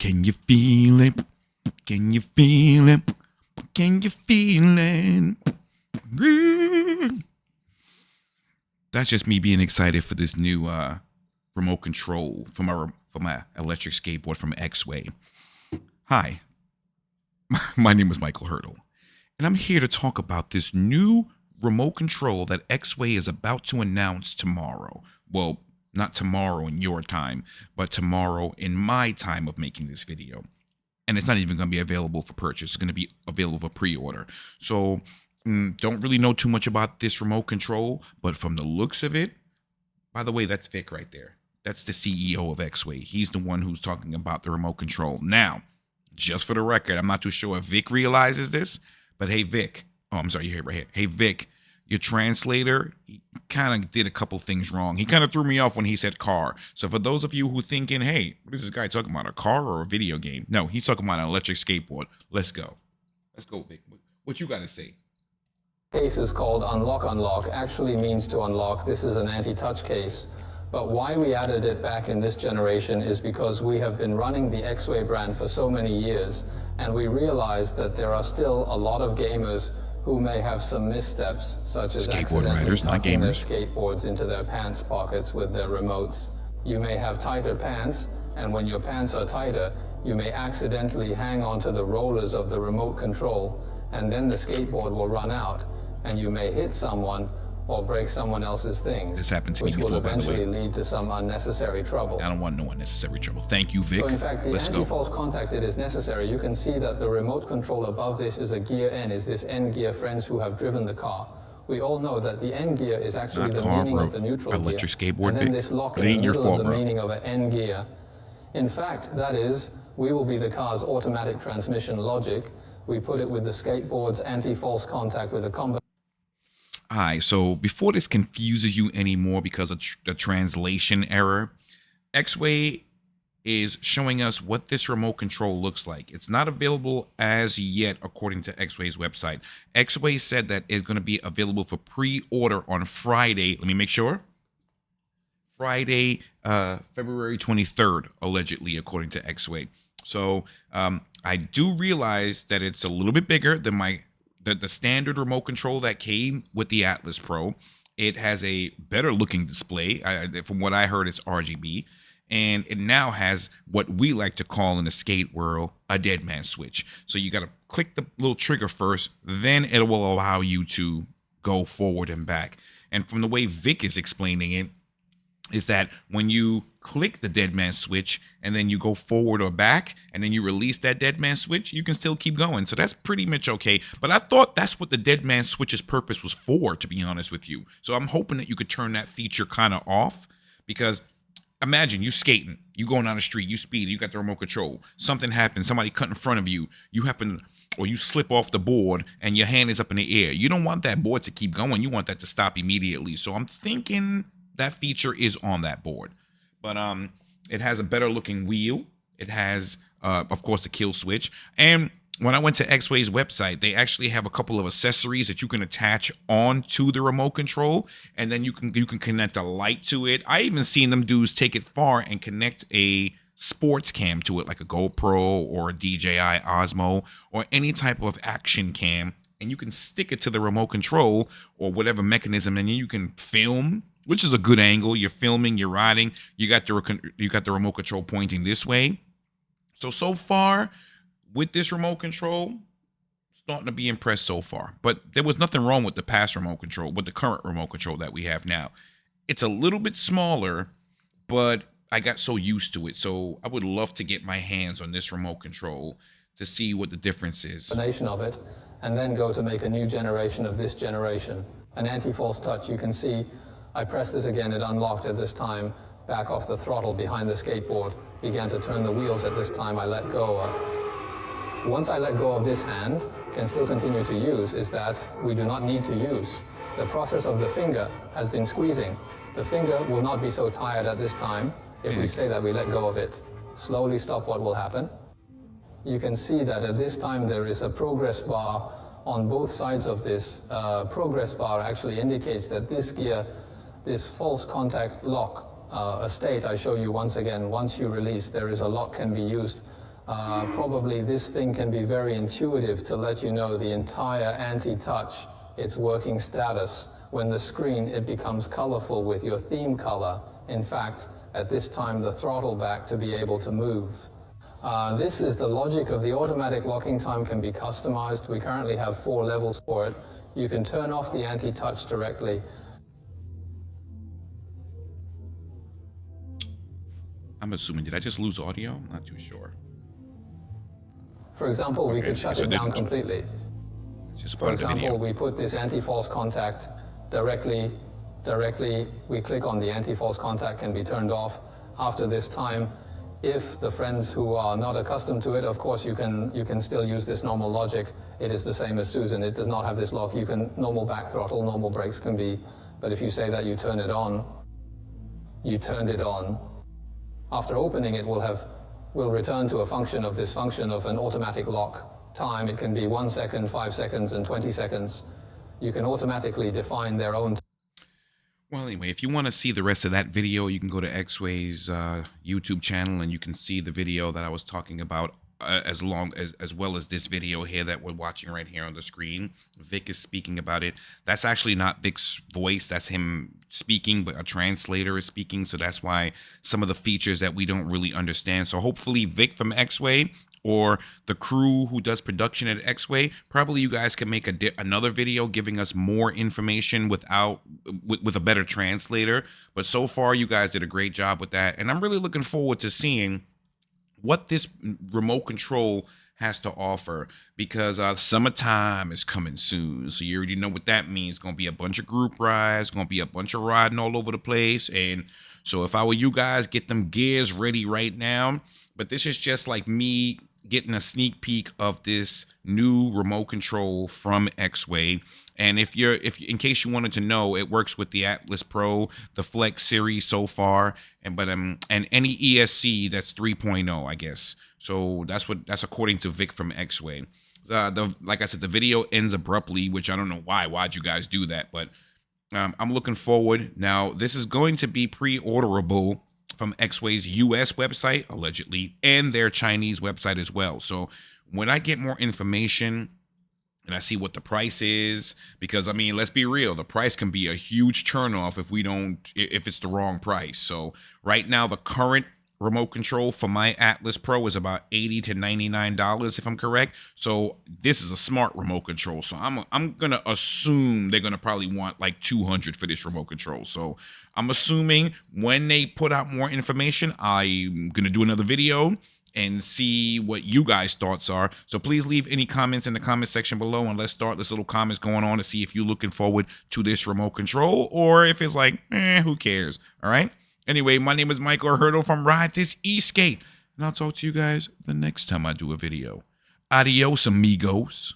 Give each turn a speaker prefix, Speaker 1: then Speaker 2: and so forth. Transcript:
Speaker 1: Can you feel it? Can you feel it? Can you feel it? That's just me being excited for this new remote control for my electric skateboard from Exway. Hi, my name is Michael Hurdle, and I'm here to talk about this new remote control that Exway is about to announce tomorrow. Well, not tomorrow in your time, but tomorrow in my time of making this video. And it's not even going to be available for purchase. It's going to be available for pre-order. So don't really know too much about this remote control, but from the looks of it, by the way, that's Vic right there. That's the CEO of Exway. He's the one who's talking about the remote control. Now, just for the record, I'm not too sure if Vic realizes this, but hey, Vic. Oh, I'm sorry, you're right here. Hey, Vic, your translator, he kind of did a couple things wrong. He kind of threw me off when he said car. So for those of you who thinking, hey, what is this guy talking about, a car or a video game? No, he's talking about an electric skateboard. Let's go. Let's go, Vic. What you got to say?
Speaker 2: Case is called Unlock Unlock, actually means to unlock. This is an anti-touch case. But why we added it back in this generation is because we have been running the Exway brand for so many years, and we realized that there are still a lot of gamers who may have some missteps, such as accidentally tucking their skateboards into their pants pockets with their remotes. You may have tighter pants, and when your pants are tighter, you may accidentally hang onto the rollers of the remote control, and then the skateboard will run out, and you may hit someone or break someone else's things.
Speaker 1: This happened to me before, by the way.
Speaker 2: Which will eventually lead to some unnecessary trouble.
Speaker 1: I don't want no unnecessary trouble. Thank you, Vic.
Speaker 2: So in fact, the anti-false contact, it is necessary. You can see that the remote control above this is a gear N, is this N gear, friends who have driven the car. We all know that the N gear is actually the meaning of the neutral gear.
Speaker 1: Skateboard,
Speaker 2: and then this lock in the middle of the meaning of an N gear. In fact, that is, we will be the car's automatic transmission logic. We put it with the skateboard's anti-false contact with a combination.
Speaker 1: All right, so before this confuses you anymore because of the translation error, Exway is showing us what this remote control looks like. It's not available as yet, according to Exway's website. Exway said that it's going to be available for pre-order on Friday. Let me make sure. Friday, February 23rd, allegedly, according to Exway. So I do realize that it's a little bit bigger than the standard remote control that came with the Atlas Pro. It has a better looking display. From what I heard, it's RGB. And it now has what we like to call in the skate world a dead man switch. So you got to click the little trigger first, then it will allow you to go forward and back. And from the way Vic is explaining it, is that when you click the dead man switch and then you go forward or back and then you release that dead man switch, you can still keep going. So that's pretty much okay. But I thought that's what the dead man switch's purpose was for, to be honest with you. So I'm hoping that you could turn that feature kind of off, because imagine you skating, you going down the street, you speed, you got the remote control. Something happens, somebody cut in front of you, or you slip off the board and your hand is up in the air. You don't want that board to keep going. You want that to stop immediately. So I'm thinking that feature is on that board. But it has a better looking wheel. It has, of course, a kill switch. And when I went to Exway's website, they actually have a couple of accessories that you can attach onto the remote control, and then you can connect a light to it. I even seen them dudes take it far and connect a sports cam to it, like a GoPro or a DJI Osmo or any type of action cam, and you can stick it to the remote control or whatever mechanism, and then you can film, which is a good angle. You're filming, you're riding, you got the remote control pointing this way. So far with this remote control, starting to be impressed so far. But there was nothing wrong with the past remote control, with the current remote control that we have now. It's a little bit smaller, but I got so used to it. So I would love to get my hands on this remote control to see what the difference is.
Speaker 2: Combination of it, and then go to make a new generation of this generation. An anti-false touch, you can see I pressed this again, it unlocked at this time, back off the throttle behind the skateboard, began to turn the wheels at this time, I let go. Once I let go of this hand, can still continue to use, is that we do not need to use. The process of the finger has been squeezing. The finger will not be so tired at this time if we say that we let go of it. Slowly stop, what will happen? You can see that at this time there is a progress bar on both sides of this. Progress bar actually indicates that this gear, this false contact lock state I show you once again, once you release, there is a lock can be used Probably this thing can be very intuitive to let you know the entire anti-touch, its working status. When the screen, it becomes colorful with your theme color. In fact, at this time, the throttle back to be able to move. This is the logic of the automatic locking time can be customized. We currently have 4 levels for it. You can turn off the anti-touch directly.
Speaker 1: I'm assuming, did I just lose audio? I'm not too sure.
Speaker 2: For example, we could shut it down completely.
Speaker 1: Just
Speaker 2: For example, we put this anti-false contact directly, we click on the anti-false contact can be turned off. After this time, if the friends who are not accustomed to it, of course you can still use this normal logic. It is the same as Susan. It does not have this lock. You can normal back throttle, normal brakes can be, but if you say that you turn it on, you turned it on. After opening it, will return to a function of this function of an automatic lock time. It can be 1 second, 5 seconds, and 20 seconds. You can automatically define their own.
Speaker 1: Well, anyway, if you want to see the rest of that video, you can go to Exway's YouTube channel and you can see the video that I was talking about as well as this video here that we're watching right here on the screen. Vic is speaking about it. That's actually not Vic's voice. That's him speaking, but a translator is speaking. So that's why some of the features that we don't really understand. So hopefully Vic from Exway or the crew who does production at Exway, probably you guys can make another video giving us more information with a better translator. But so far, you guys did a great job with that. And I'm really looking forward to seeing what this remote control has to offer, because summertime is coming soon. So you already know what that means. It's going to be a bunch of group rides, going to be a bunch of riding all over the place. And so if I were you guys, get them gears ready right now. But this is just like me getting a sneak peek of this new remote control from Exway. And if in case you wanted to know, it works with the Atlas Pro, the Flex series so far, and any ESC that's 3.0, I guess. So that's according to Vic from Exway. Like I said, the video ends abruptly, which I don't know why. Why'd you guys do that? But I'm looking forward. Now, this is going to be pre-orderable from Exway's US website, allegedly, and their Chinese website as well. So when I get more information and I see what the price is, because I mean, let's be real, the price can be a huge turnoff if it's the wrong price. So right now, the current remote control for my Atlas Pro is about $80 to $99, if I'm correct. So this is a smart remote control. So I'm gonna assume they're gonna probably want like $200 for this remote control. So I'm assuming when they put out more information, I'm gonna do another video and see what you guys' thoughts are. So please leave any comments in the comment section below, and let's start this little comments going on to see if you're looking forward to this remote control or if it's like, who cares? All right. Anyway, my name is Michael Hurdle from Ride This ESK8, and I'll talk to you guys the next time I do a video. Adios, amigos.